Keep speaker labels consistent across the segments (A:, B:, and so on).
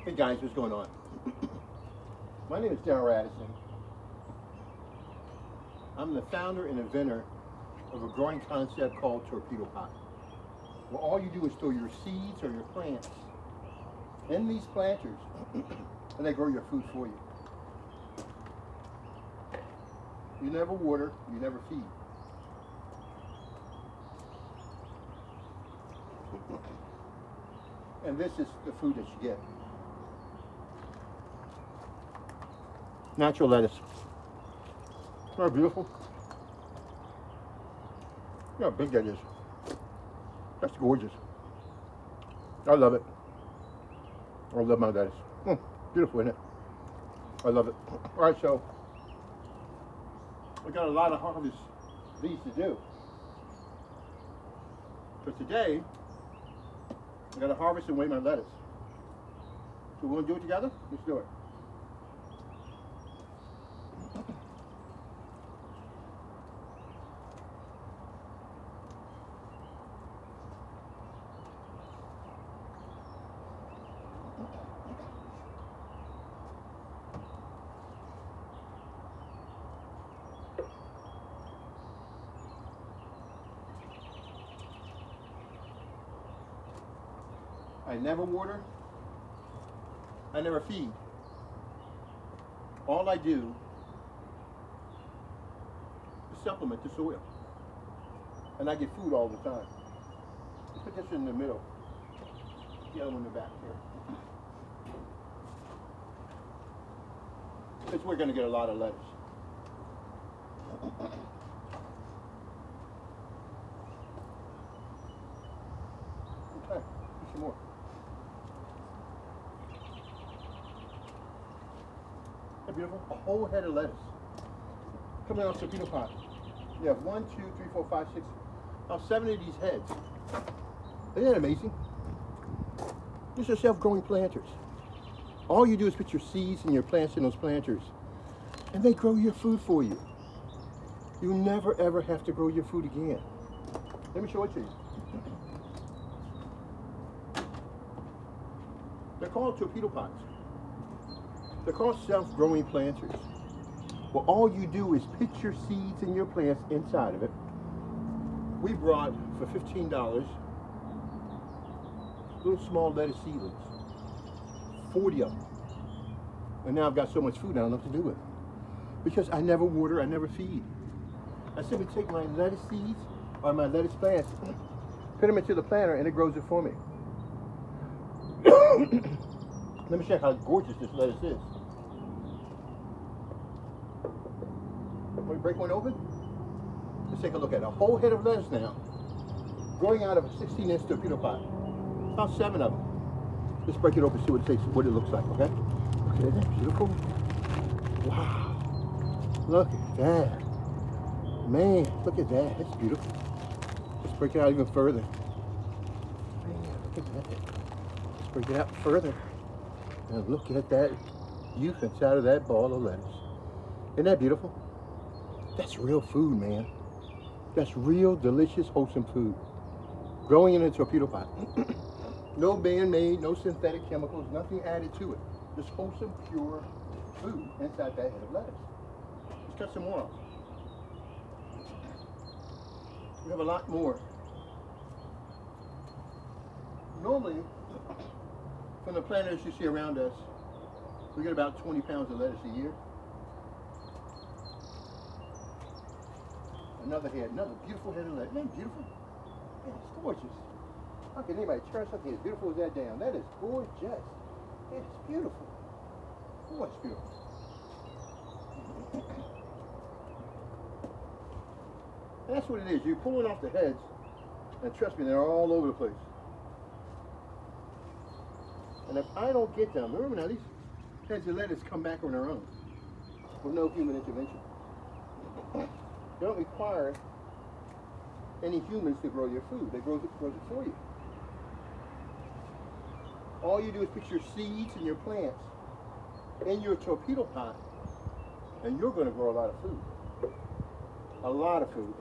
A: Hey guys, what's going on? My name is Darryl Addison. I'm the founder and inventor of a growing concept called Torpedopot. Well, all you do is store your seeds or your plants in these planters and they grow your food for you. You never water, you never feed. And this is the food that you get. Natural lettuce. Isn't that beautiful? Look how big that is. That's gorgeous. I love it. I love my lettuce. Beautiful, isn't it? I love it. All right, so we got a lot of harvest these to do. But today, I got to harvest and weigh my lettuce. So we're going to do it together? Let's do it. I never water, I never feed. All I do is supplement the soil. And I get food all the time. Let's put this in the middle. The other one in the back here. Because we're going to get a lot of lettuce. Okay, do some more. Beautiful, a whole head of lettuce coming out of Torpedopot. You have 1, 2, 3, 4, 5, 6, about 7 of these heads. Isn't that amazing? These are self-growing planters. All you do is put your seeds and your plants in those planters, and they grow your food for you. You never ever have to grow your food again. Let me show it to you. They're called Torpedopots. They're called self-growing planters. Well, all you do is put your seeds and your plants inside of it. We brought, for $15, little small lettuce seedlings. 40 of them. And now I've got so much food, I don't know what to do with it. Because I never water, I never feed. I simply take my lettuce seeds, or my lettuce plants, put them into the planter, and it grows it for me. Let me check how gorgeous this lettuce is. Let me break one open. Let's take a look at it. A whole head of lettuce now, growing out of a 16-inch Torpedopot. About 7 of them. Let's break it open and see what it looks like, okay? Look at that, beautiful. Wow. Look at that. Man, look at that. That's beautiful. Let's break it out even further. Man, look at that. Let's break it out further. And look at that youth inside of that ball of lettuce. Isn't that beautiful? That's real food, man. That's real, delicious, wholesome food. Growing in a Torpedopot. No man-made, no synthetic chemicals, nothing added to it. Just wholesome, pure food inside that head of lettuce. Let's cut some more off. We have a lot more. Normally, from the planters you see around us, we get about 20 pounds of lettuce a year. Another head, another beautiful head of lettuce. Isn't that beautiful? Man, it's gorgeous. How can anybody turn something as beautiful as that down? That is gorgeous. It's beautiful. Oh, it's beautiful. That's what it is. You're pulling off the heads, and trust me, they're all over the place. And if I don't get them, remember now, these heads of lettuce come back on their own with no human intervention. They don't require any humans to grow your food. They grow it for you. All you do is put your seeds and your plants in your Torpedopot, and you're going to grow a lot of food. A lot of food.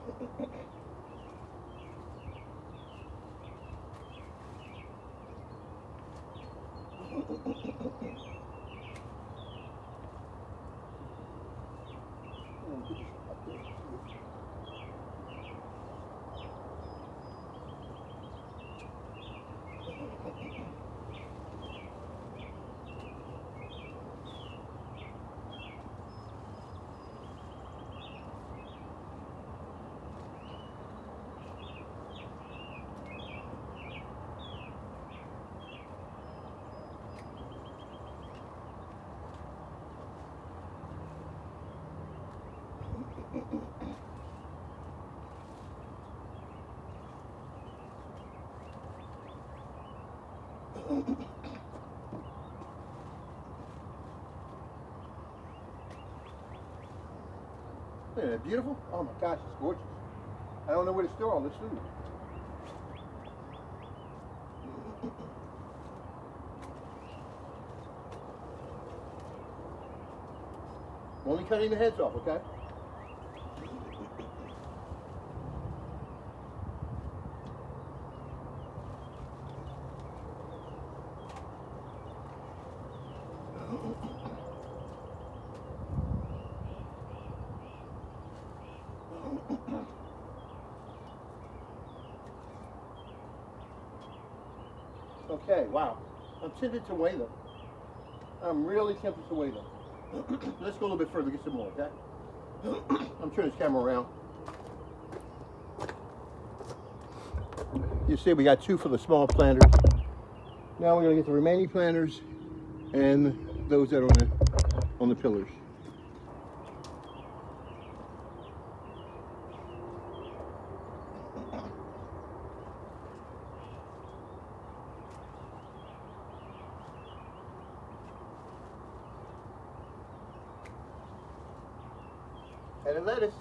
A: Isn't that beautiful? Oh my gosh, it's gorgeous. I don't know where to store all this food. I'm only cutting the heads off, okay? Okay, wow. I'm tempted to weigh them. I'm really tempted to weigh them. Let's go a little bit further, get some more, okay? I'm turning this camera around. You see we got 2 for the small planters. Now we're gonna get the remaining planters and those that are on the pillars. And a lettuce.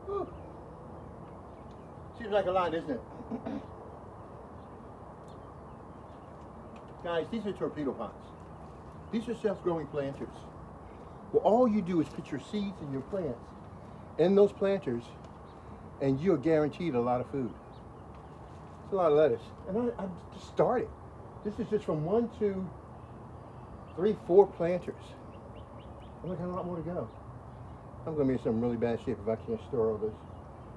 A: Whew. Seems like a lot, isn't it? Guys, these are torpedopots. These are self-growing planters. Well, all you do is put your seeds and your plants in those planters, and you're guaranteed a lot of food. It's a lot of lettuce. And I'm just started. This is just from 1, 2, 3, 4 planters. And I got a lot more to go. I'm going to be in some really bad shape if I can't store all this.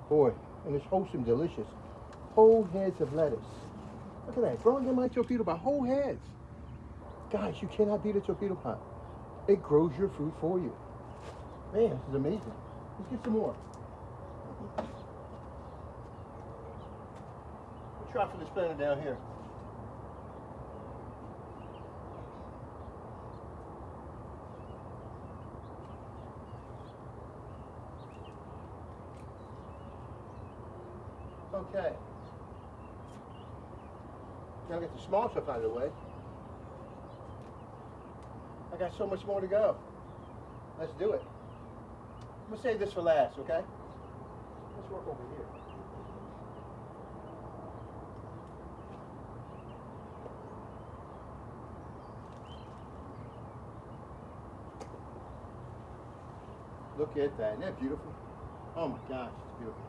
A: Boy, and it's wholesome, delicious. Whole heads of lettuce. Look at that, growing in my torpedo pot, whole heads. Guys, you cannot beat a torpedo pot. It grows your food for you. Man, this is amazing. Let's get some more. We'll try for this planter down here. Okay. Now get the small stuff out of the way. I got so much more to go. Let's do it. I'm gonna save this for last, okay? Let's work over here. Look at that, isn't that beautiful? Oh my gosh, it's beautiful.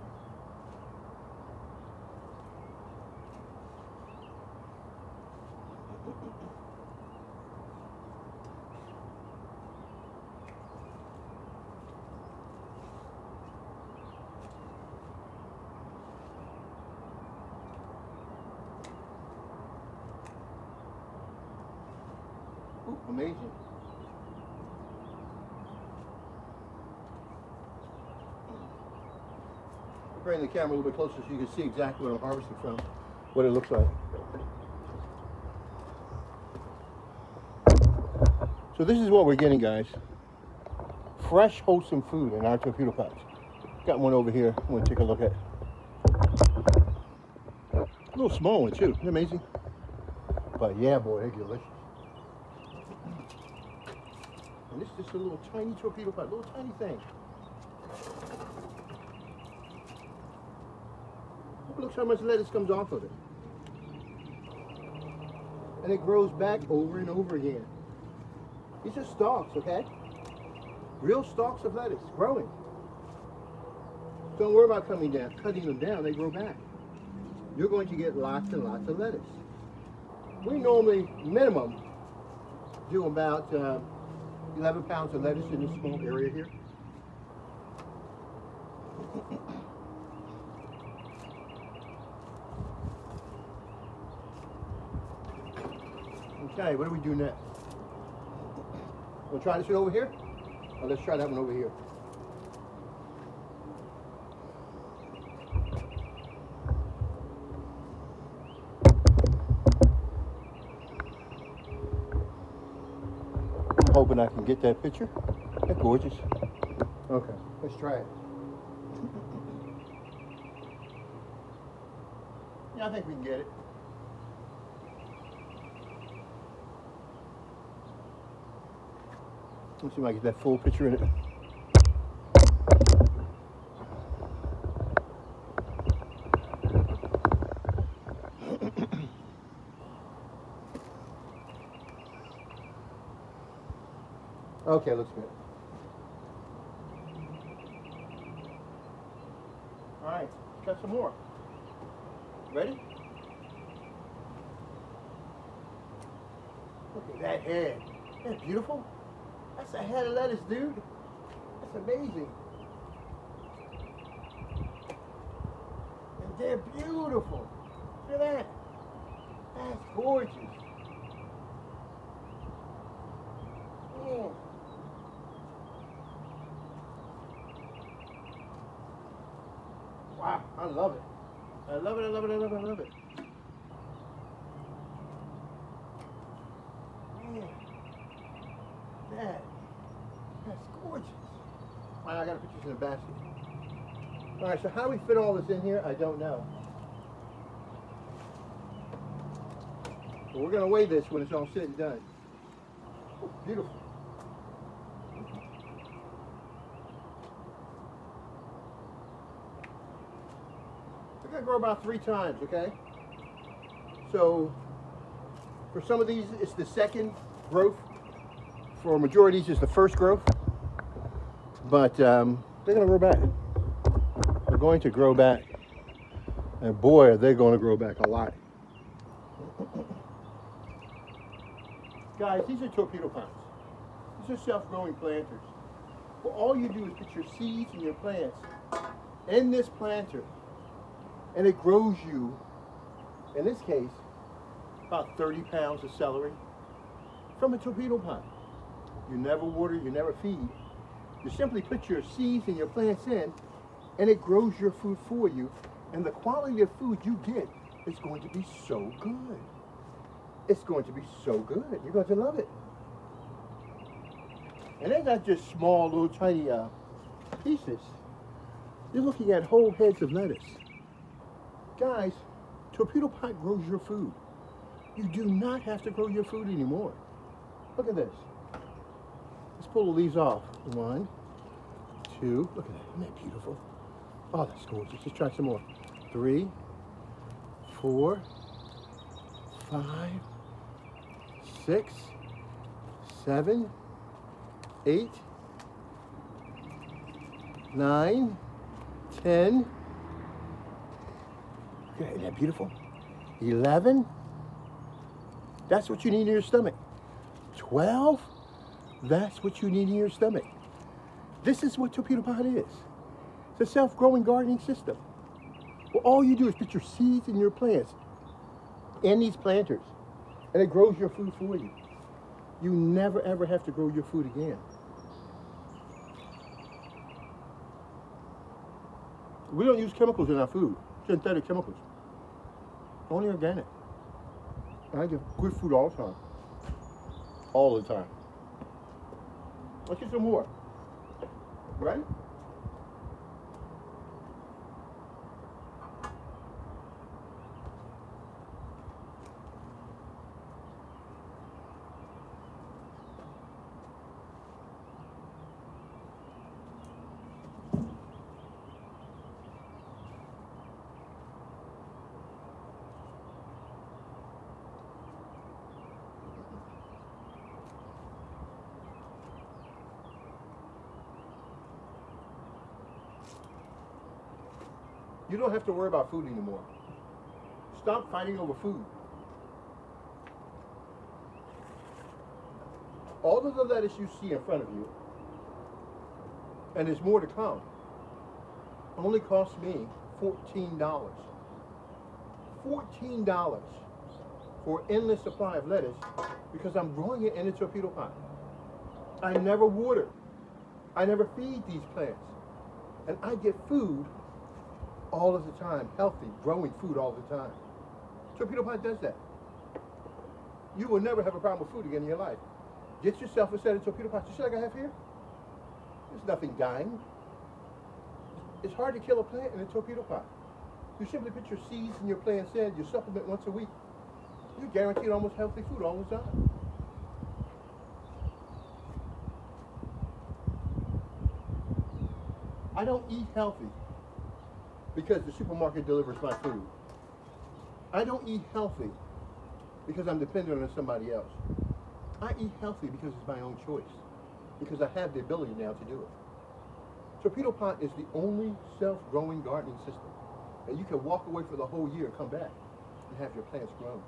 A: Ooh, amazing. I'll bring the camera a little bit closer so you can see exactly what I'm harvesting from, what it looks like. So this is what we're getting, guys. Fresh, wholesome food in our torpedo pots. Got one over here. I'm gonna take a look at. A little small one too. Isn't it amazing? But yeah, boy, they're delicious. And this is just a little tiny torpedo pot, little tiny thing. Look how much lettuce comes off of it. And it grows back over and over again. These are stalks, okay? Real stalks of lettuce growing. Don't worry about cutting them down, they grow back. You're going to get lots and lots of lettuce. We normally, minimum, do about 11 pounds of lettuce in this small area here. Okay, what do we do next? We'll try this one over here? Or let's try that one over here. I'm hoping I can get that picture. That's gorgeous. Okay, let's try it. Yeah, I think we can get it. Let's see if I get that full picture in it. Okay, looks good. All right, let's cut some more. Ready? Look at that head. Isn't that beautiful? That's a head of lettuce, dude. That's amazing. And they're beautiful. Look at that. That's gorgeous. Man. Wow, I love it. I love it, I love it, I love it, I love it. Man. That's gorgeous. Wow, I gotta put this in a basket. All right, so how do we fit all this in here? I don't know. But we're gonna weigh this when it's all said and done. Oh, beautiful. We're gonna grow about 3 times, okay? So for some of these, it's the second growth. For a majority, it's the first growth, but they're going to grow back. They're going to grow back, and boy, are they going to grow back a lot. Guys, these are torpedo pots. These are self-growing planters. Well, all you do is put your seeds and your plants in this planter, and it grows you, in this case, about 30 pounds of celery from a torpedo pot. You never water, you never feed. You simply put your seeds and your plants in, and it grows your food for you. And the quality of food you get is going to be so good. It's going to be so good. You're going to love it. And they're not just small, little tiny pieces. You're looking at whole heads of lettuce. Guys, torpedo pot grows your food. You do not have to grow your food anymore. Look at this. Let's pull the leaves off. 1, 2, look at that, isn't that beautiful? Oh, that's gorgeous. Let's try some more. 3, 4, 5, 6, 7, 8, 9, 10. Okay, isn't that beautiful? 11. That's what you need in your stomach. 12. That's what you need in your stomach. This is what torpedo pot is. It's a self-growing gardening system. Well, all you do is put your seeds and your plants in these planters, and it grows your food for you. You never ever have to grow your food again. We don't use chemicals in our food, synthetic chemicals. Only organic. I get good food all the time. All the time. Let's get some more. Ready? You don't have to worry about food anymore. Stop fighting over food. All of the lettuce you see in front of you, and there's more to come, only cost me $14. $14 for an endless supply of lettuce because I'm growing it in a torpedo pot. I never water. I never feed these plants. And I get food all of the time, healthy, growing food all the time. Torpedo pot does that. You will never have a problem with food again in your life. Get yourself a set of torpedo pots. You see like I have here? There's nothing dying. It's hard to kill a plant in a torpedo pot. You simply put your seeds in your plant's in, you supplement once a week. You're guaranteed almost healthy food all the time. I don't eat healthy because the supermarket delivers my food. I don't eat healthy because I'm dependent on somebody else. I eat healthy because it's my own choice, because I have the ability now to do it. Torpedo pot is the only self-growing gardening system that you can walk away for the whole year and come back and have your plants grown.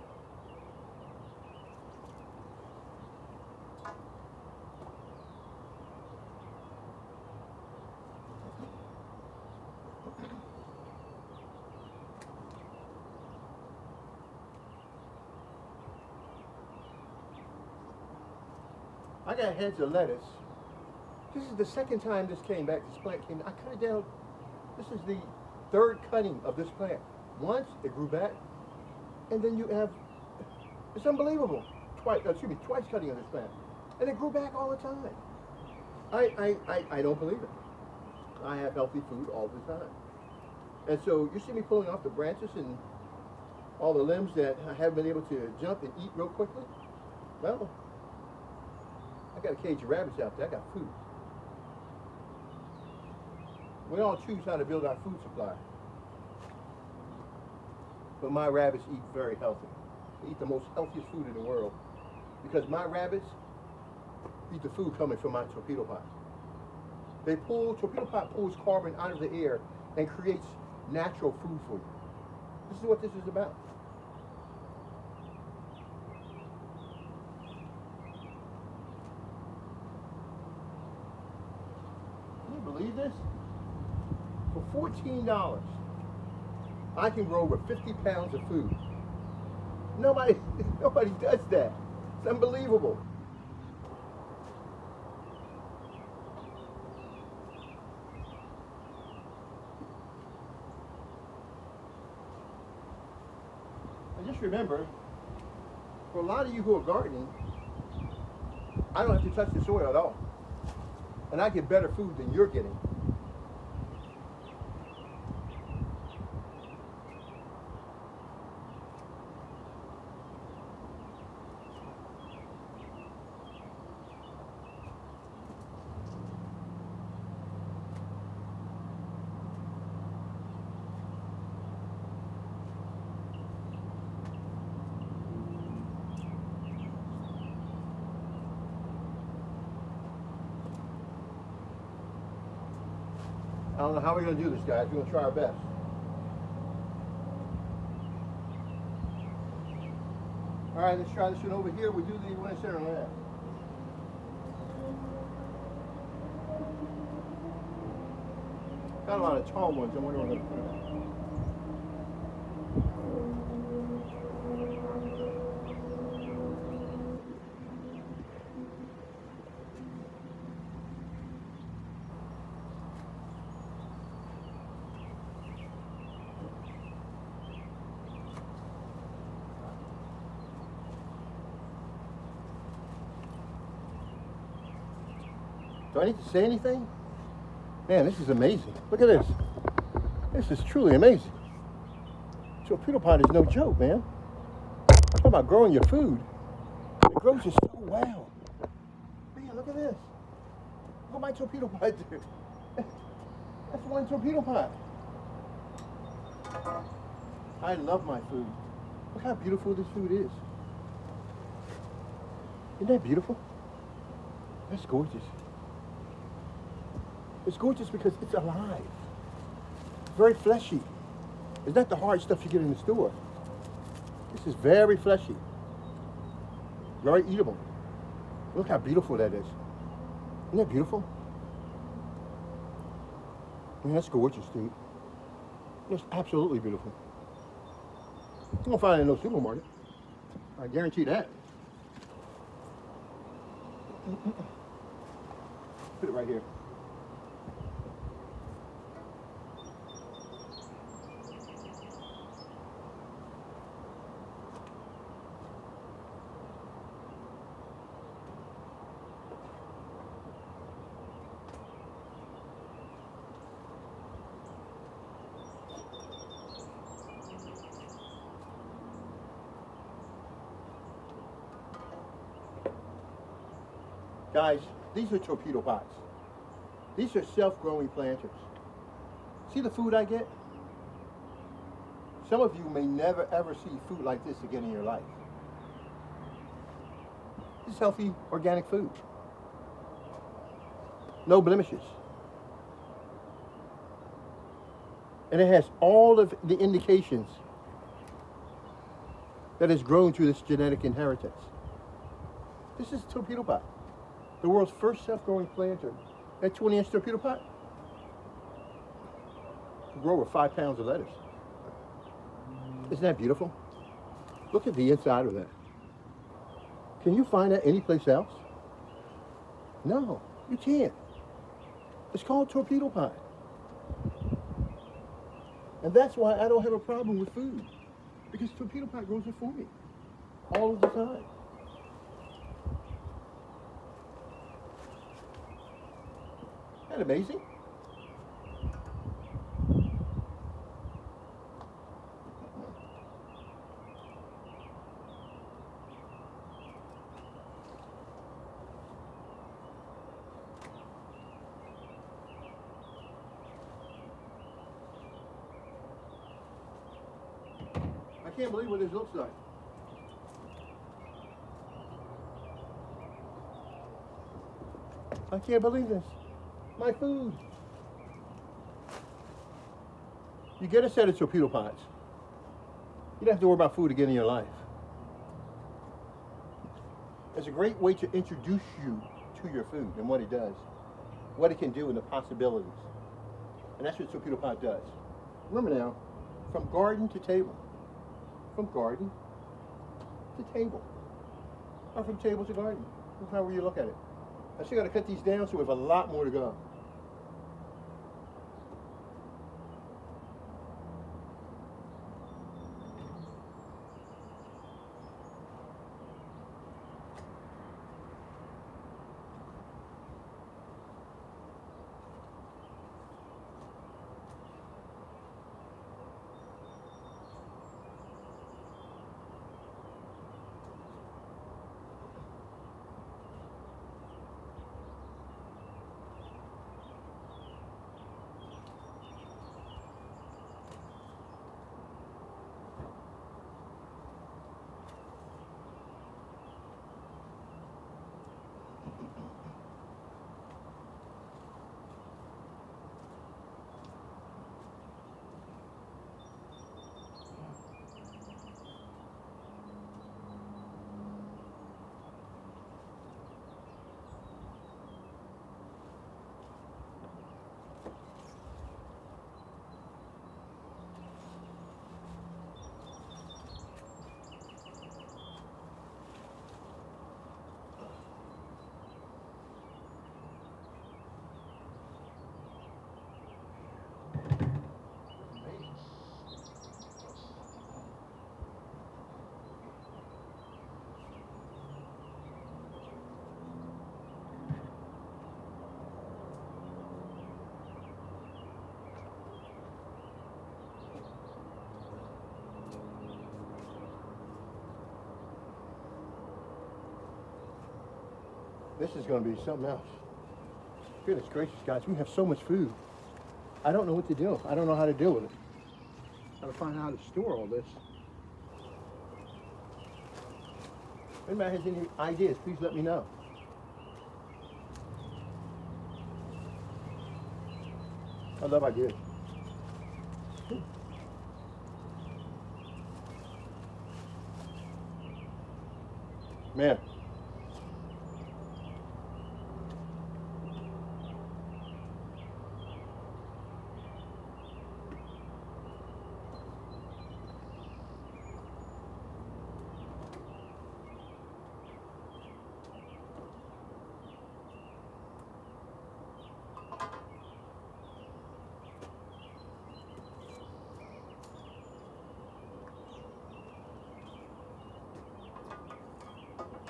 A: I got heads of lettuce. This is the second time this came back. This plant came. I cut it down. This is the third cutting of this plant. Once it grew back, and then you have, it's unbelievable. Twice cutting of this plant, and it grew back all the time. I don't believe it. I have healthy food all the time, and so you see me pulling off the branches and all the limbs that I haven't been able to jump and eat real quickly. Well, I got a cage of rabbits out there. I got food. We all choose how to build our food supply. But my rabbits eat very healthy. They eat the most healthiest food in the world because my rabbits eat the food coming from my torpedo pot. Torpedo pot pulls carbon out of the air and creates natural food for you. This is what this is about. Can you believe this? For $14, I can grow over 50 pounds of food. Nobody does that. It's unbelievable. And just remember, for a lot of you who are gardening, I don't have to touch the soil at all. And I get better food than you're getting. I don't know how we're going to do this, guys. We're going to try our best. All right, let's try this one over here. We'll do the one in center left. Got a lot of tall ones. I wonder what I'm going to put them. Do I need to say anything? Man, this is amazing. Look at this. This is truly amazing. Torpedo pot is no joke, man. Talk about growing your food. It grows just so well. Man, look at this. Look at my torpedo pot do. That's one torpedo pot. I love my food. Look how beautiful this food is. Isn't that beautiful? That's gorgeous. It's gorgeous because it's alive. Very fleshy. It's not the hard stuff you get in the store. This is very fleshy, very eatable. Look how beautiful that is. Isn't that beautiful? Man, that's gorgeous, dude. It's absolutely beautiful. You won't find it in no supermarket. I guarantee that. Put it right here. Guys, these are Torpedopots. These are self-growing planters. See the food I get? Some of you may never ever see food like this again in your life. This is healthy, organic food. No blemishes. And it has all of the indications that it's grown through this genetic inheritance. This is Torpedopot, the world's first self-growing planter. That 20-inch Torpedopot can grow over 5 pounds of lettuce. Isn't that beautiful? Look at the inside of that. Can you find that anyplace else? No, you can't. It's called Torpedopot. And that's why I don't have a problem with food, because Torpedopot grows it for me all of the time. Isn't that amazing? I can't believe what this looks like. I can't believe this. My food. You get a set of Torpedopots. You don't have to worry about food again in your life. It's a great way to introduce you to your food and what it does, what it can do, and the possibilities. And that's what Torpedopot does. Remember now, from garden to table. From garden to table. Or from table to garden, however you look at it. I still got to cut these down, so we have a lot more to go. This is going to be something else. Goodness gracious, guys, we have so much food. I don't know what to do. I don't know how to deal with it. How to find out how to store all this. If anybody has any ideas, please let me know. I love ideas. Man.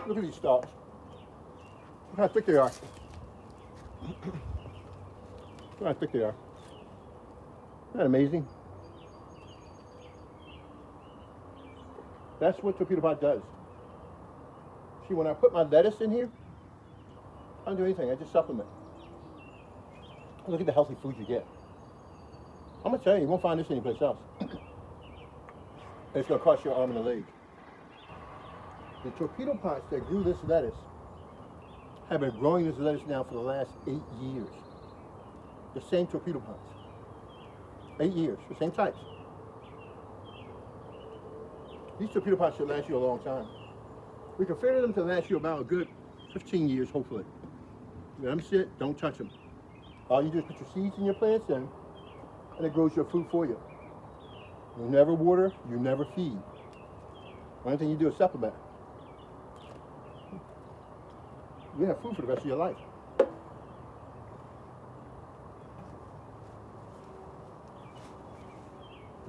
A: Look at these stalks. Look how thick they are. Look how thick they are. Isn't that amazing? That's what Torpedopot does. See, when I put my lettuce in here, I don't do anything. I just supplement. Look at the healthy food you get. I'm gonna tell you, you won't find this anyplace else. It's gonna cost you an arm and a leg. The Torpedopots that grew this lettuce have been growing this lettuce now for the last 8 years. The same Torpedopots. 8 years, the same types. These Torpedopots should last you a long time. We can figure them to last you about a good 15 years, hopefully. Let them sit, don't touch them. All you do is put your seeds in your plants in, and it grows your food for you. You never water, you never feed. The only thing you do is supplement. You have food for the rest of your life.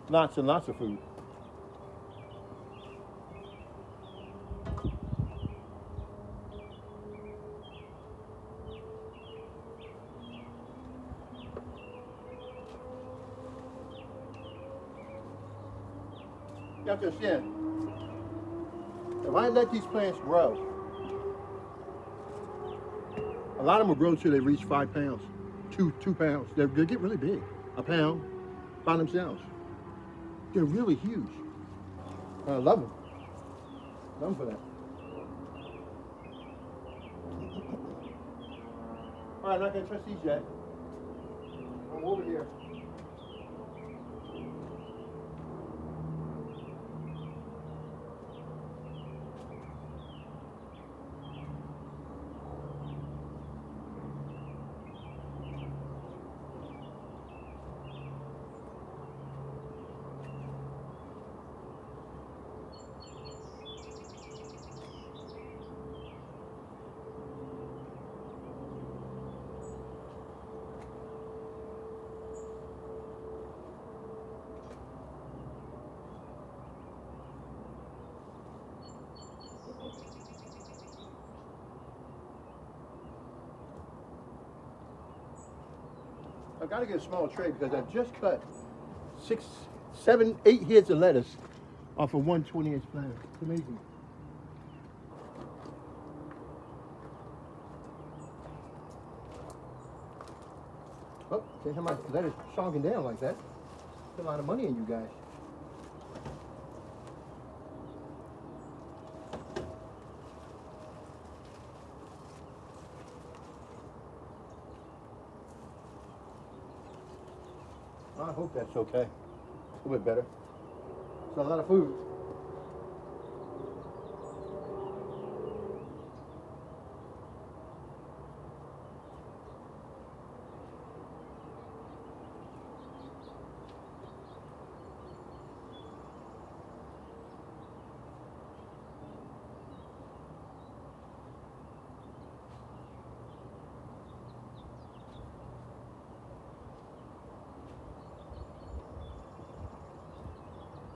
A: Lots and lots of food. You have to understand, if I let these plants grow, a lot of them will grow till they reach 5 pounds, 2 pounds. They get really big, a pound by themselves. They're really huge. I love them. Love them for that. All right, I'm not gonna touch these yet. I'm over here. I've got to get a smaller tray because I've just cut 6, 7, 8 heads of lettuce off of one 20-inch planter. It's amazing. Oh, can't have my lettuce shonking down like that. There's a lot of money in you guys. I hope that's okay. A little bit better. It's a lot of food.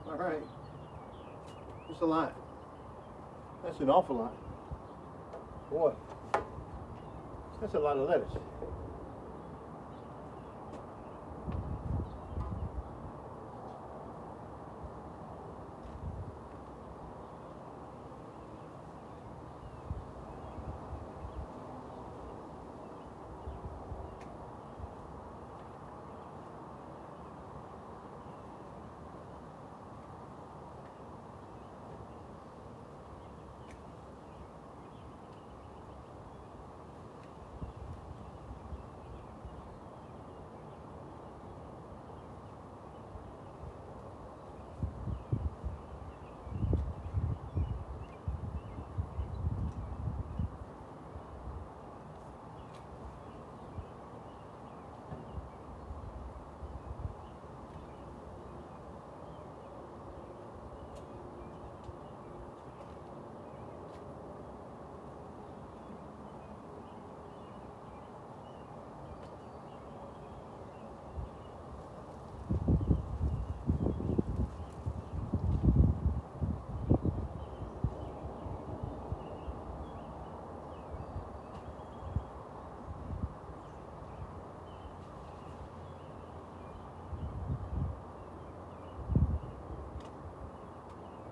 A: All right, that's a lot. That's an awful lot. Boy, that's a lot of lettuce.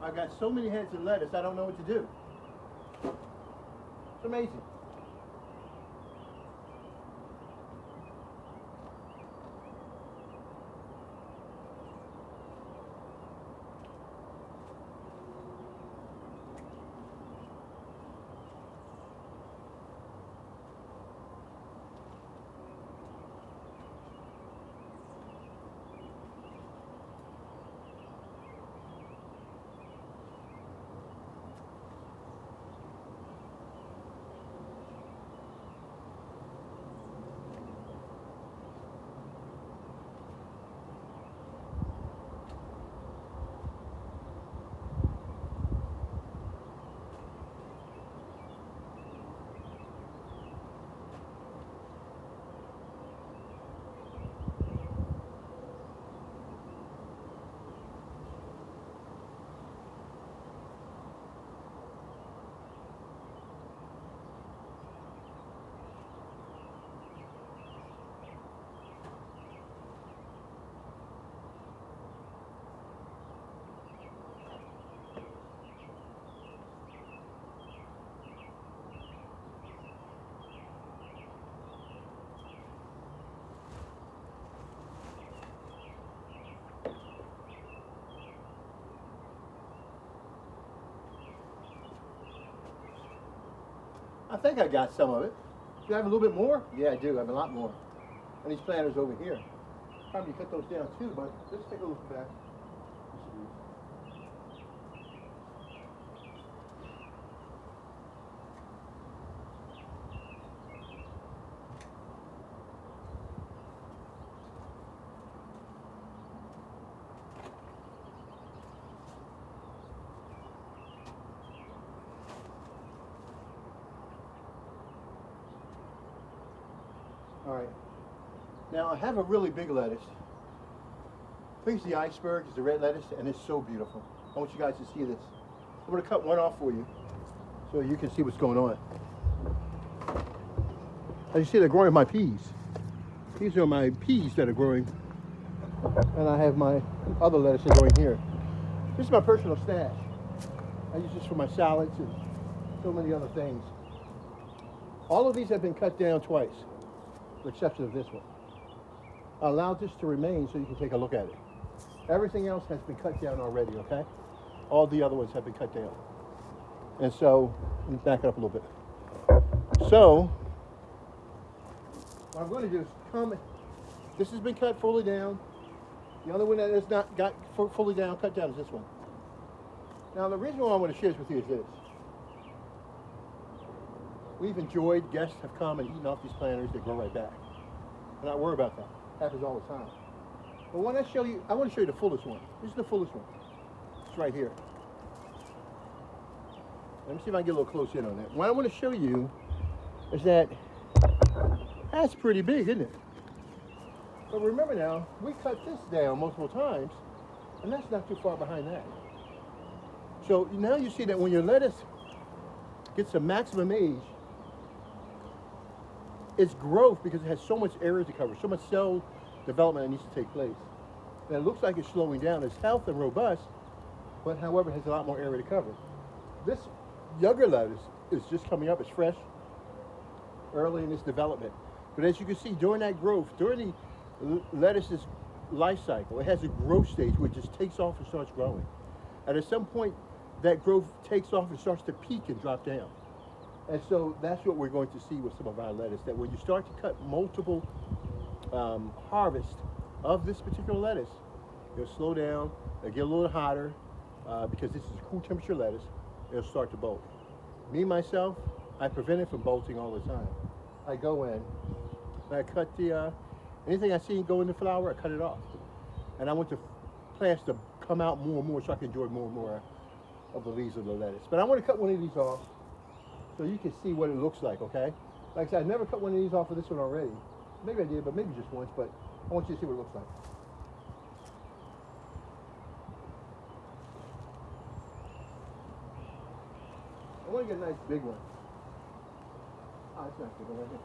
A: I've got so many heads of lettuce, I don't know what to do. It's amazing. I think I got some of it. Do I have a little bit more? Yeah, I do. I have a lot more. And these planters over here. Probably cut those down too, but let's take a look back. All right. Now I have a really big lettuce. I think it's the iceberg, it's the red lettuce, and it's so beautiful. I want you guys to see this. I'm going to cut one off for you so you can see what's going on. As you see, they're growing my peas. These are my peas that are growing. And I have my other lettuces growing here. This is my personal stash. I use this for my salads and so many other things. All of these have been cut down twice, with the exception of this one. I allowed this to remain so you can take a look at it. Everything else has been cut down already, okay? All the other ones have been cut down. And so, let me back it up a little bit. So, what I'm going to do is this has been cut fully down. The other one that is not got fully down, cut down is this one. Now, the reason why I want to share this with you is this. We've enjoyed, guests have come and eaten off these planters, they grow right back. I'm not worried about that. Happens all the time. But when I show you, I want to show you the fullest one. This is the fullest one. It's right here. Let me see if I can get a little close in on that. What I want to show you is that that's pretty big, isn't it? But remember now, we cut this down multiple times, and that's not too far behind that. So now you see that when your lettuce gets a maximum age, its growth, because it has so much area to cover, so much cell development that needs to take place. And it looks like it's slowing down. It's healthy and robust, but however, it has a lot more area to cover. This younger lettuce is just coming up. It's fresh, early in its development. But as you can see, during that growth, during the lettuce's life cycle, it has a growth stage where it just takes off and starts growing. And at some point, that growth takes off and starts to peak and drop down. And so that's what we're going to see with some of our lettuce, that when you start to cut multiple harvests of this particular lettuce, it'll slow down, it'll get a little hotter, because this is a cool temperature lettuce, it'll start to bolt. Me, myself, I prevent it from bolting all the time. I go in, and I cut anything I see go in the flower, I cut it off. And I want the plants to come out more and more so I can enjoy more and more of the leaves of the lettuce. But I want to cut one of these off so you can see what it looks like, okay? Like I said, I never cut one of these off of this one already. Maybe I did, but maybe just once, but I want you to see what it looks like. I want to get a nice big one. Oh, that's not good one right here.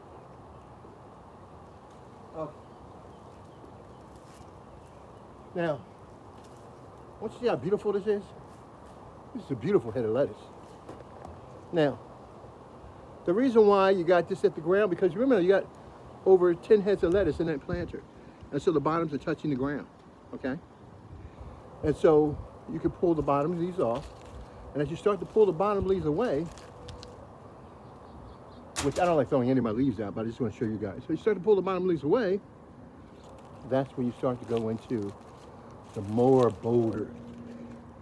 A: Okay. Now, want you to see how beautiful this is? This is a beautiful head of lettuce. Now, the reason why you got this at the ground, because remember you got over 10 heads of lettuce in that planter. And so the bottoms are touching the ground, okay? And so you can pull the bottom leaves off. And as you start to pull the bottom leaves away, which I don't like throwing any of my leaves out, but I just want to show you guys. So you start to pull the bottom leaves away, that's when you start to go into the more bolder,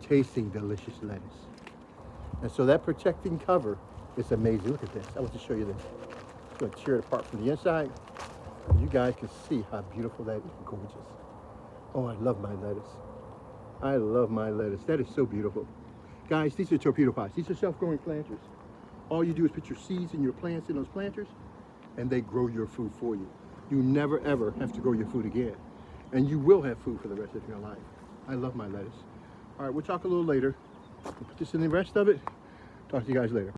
A: tasting delicious lettuce. And so that protecting cover is amazing. Look at this. I want to show you this. I'm going to tear it apart from the inside. You guys can see how beautiful that is. Gorgeous. Oh, I love my lettuce. I love my lettuce. That is so beautiful. Guys, these are torpedopots. These are self-growing planters. All you do is put your seeds and your plants in those planters, and they grow your food for you. You never, ever have to grow your food again. And you will have food for the rest of your life. I love my lettuce. All right, we'll talk a little later. We'll put this in the rest of it. Talk to you guys later.